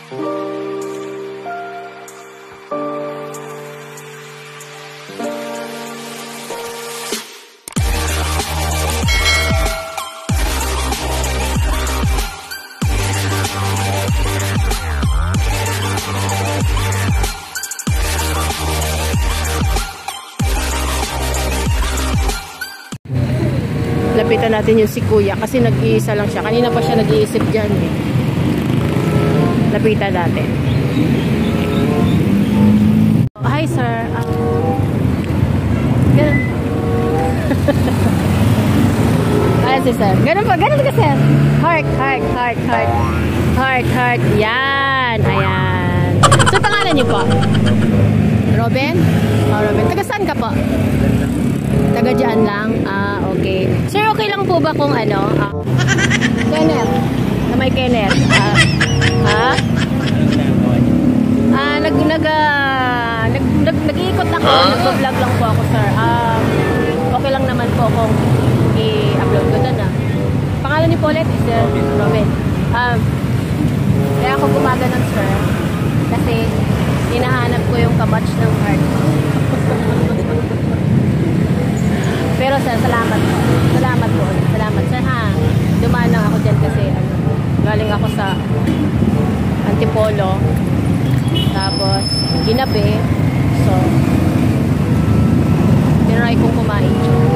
Lapitan natin yung si Kuya kasi nag-iisa lang siya. Kanina pa siya nag-iisip dyan eh. Lapitan natin. Hi sir. Ganun. Ayan si sir. Ganun pa. Ganun ka sir. Heart, heart, heart, heart. Heart, heart. Yan. Ayan. So pangalan niyo po? Robin? Oh, Robin. Taga saan ka po? Taga dyan lang? Ah, okay. Sir, okay lang po ba kung ano? Kenneth. Na may Kenneth. Nag-iikot ako. Nag-vlog lang po ako, sir. Okay lang naman po kung i-upload ko doon, Pangalan ni Paulette is Robin. Kaya ako gumaganon, sir. Kasi hinahanap ko yung kamatch ng heart. Pero sir, salamat po. Salamat po. Salamat sir ha. Dumaan lang ako dyan kasi galing ako sa Antipolo. Tapos ginabi. So tinry kong kumain dyan.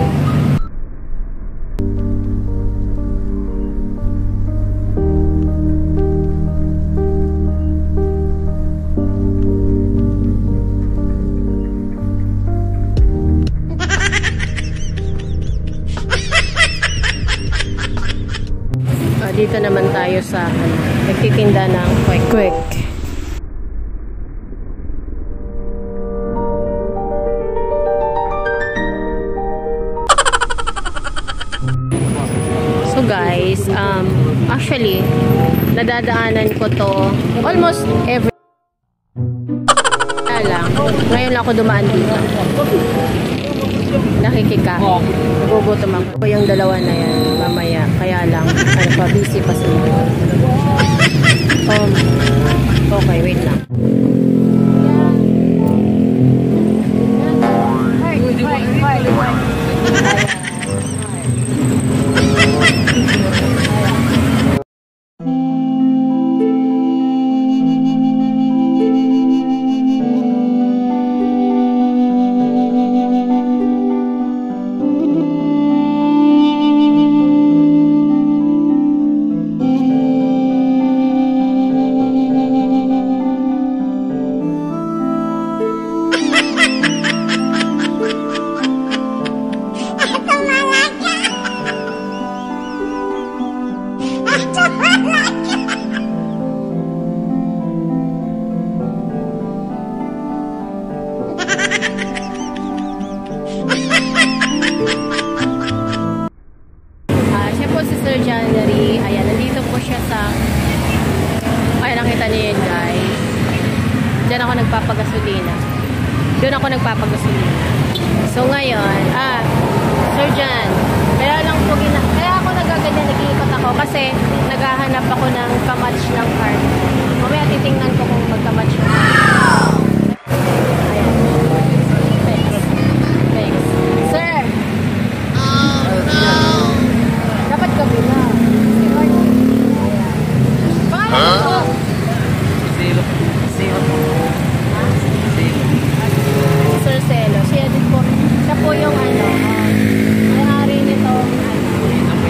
Dito naman tayo sa nagtitinda ng kwek-kwek. So guys, actually nadadaanan ko to almost every lang. Ngayon lang ako dumaan dito. Nakikika. Nagugutom ako. Yung dalawa na yan, mamaya. Kaya lang, ano pa, busy pa sila. Okay, wait lang. Siya po si Sir January. Ayan, nandito po siya sa... Ayan, nakita niyo yun guys. Diyan ako nagpapagasolina. Doon ako nagpapagasolina. So ngayon, Sir Jan, kaya lang po kaya ako nagaganyan, nag-iikot ako kasi naghahanap ako ng kamatch ng card. Mamaya titingnan ko kung magkamatch ng card. Ayan. Thanks. Sir! Oh no! Dapat gabi na. Pangalan ko? Zero. Sir Celo. Siya din po. Siya po yung may-ari nito.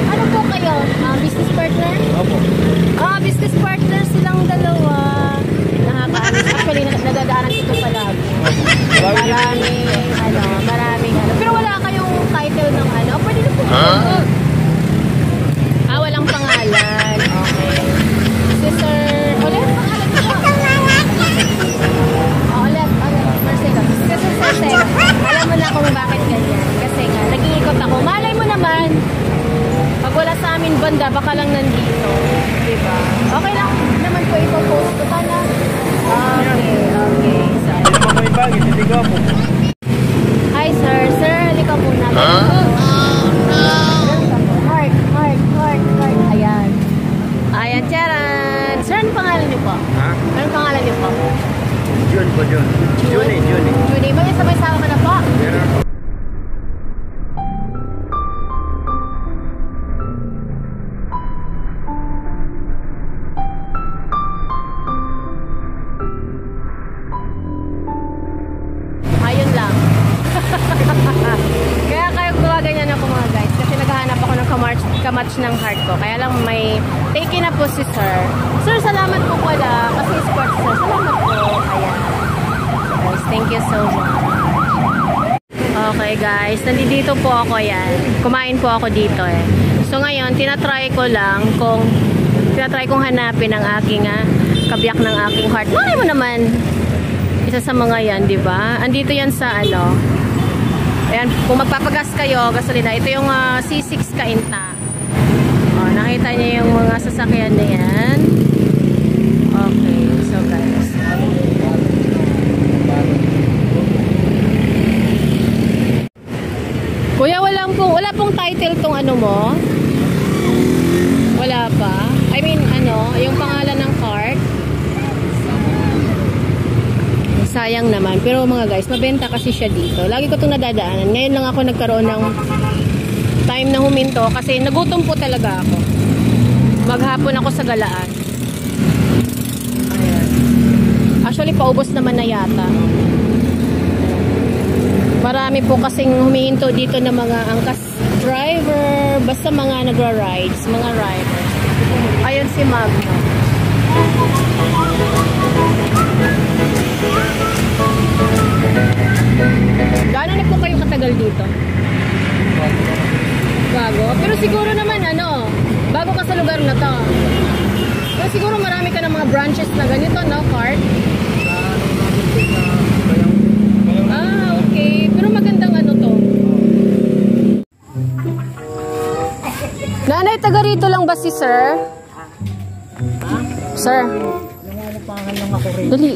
Ano po kayo? Business partner? Opo. Business partner silang dalawa. Actually, nadadaanan dito palagi. Maraming Pero wala kayong title ng pwede na po. Walang pangalan. Okay. Si Sir... Ulit, pangalan ko. Ulit, Marcelo. Si Sir Marcelo. Alam mo na kung bakit ganyan. Kasi nga, nag-iikot ako. Malay mo naman, pag wala sa amin banda, baka lang nandito. Diba? Okay lang naman po ipopost ko. Sana. Okay. May bagay, hindi ko po. Hi, sir. Sir, halika muna. Heart. Ayan. Ayan, Charan. Sir, ano pangalan niyo po? Ha? Ano pangalan niyo po? June po, June. June. Junie. May sabay-sama ka na po? Meron po. Ayun lang. Kaya kayo gumaganyan ako mga guys. Kasi naghahanap ako ng kamatch ng heart ko. Kaya lang may take na po si sir. Sir, salamat po pala. Kasi sports sir. Salamat po. Ayan. Guys, thank you so much. Okay guys, nandito po ako yan. Kumain po ako dito eh. So ngayon, tinatry kong hanapin ang aking kabiyak ng aking heart. Malay mo naman, isa sa mga yan, di ba? Andito yan sa ano. Ayan, kung magpapagas kayo, gasolina, ito yung C6 Kainta. Oh, nakita niyo yung mga sasakyan na yan. Okay, so guys. Kuya, wala pong title tong ano mo? Wala pa? I mean, ano, yung pangalan ng cart? Sayang naman. Pero mga guys, mabenta kasi siya dito. Lagi ko itong nadadaanan. Ngayon lang ako nagkaroon ng time na huminto kasi nagutom po talaga ako. Maghapon ako sa galaan. Ayan. Actually, paubos naman na yata. Marami po kasing humihinto dito ng mga angkas driver. Basta mga nagra-rides. Mga riders. Ayun si Magno. Gaano na po kayo katagal dito? Bago? Pero siguro naman ano, bago ka sa lugar na to. Pero siguro marami ka ng mga branches na ganito, no? Cart? Ah, okay. Pero magandang ano to. Nanay, taga rito lang ba si sir? Sir? Nangangapangan lang ako rin. Dali.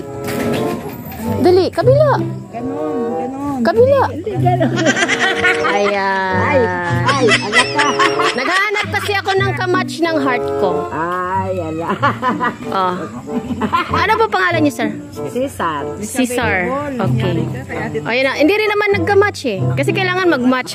Dali, kabila. Ganon. Kabila. Hindi, ganon. Ayan. Ay, anak ka. Naghahanap kasi ako ng kamatch ng heart ko. Ay, ala. Oh. Ano ba pangalan niyo, sir? Cesar. Cesar. Okay. Ayun na. Hindi rin naman nagka-match eh. Kasi kailangan mag-match.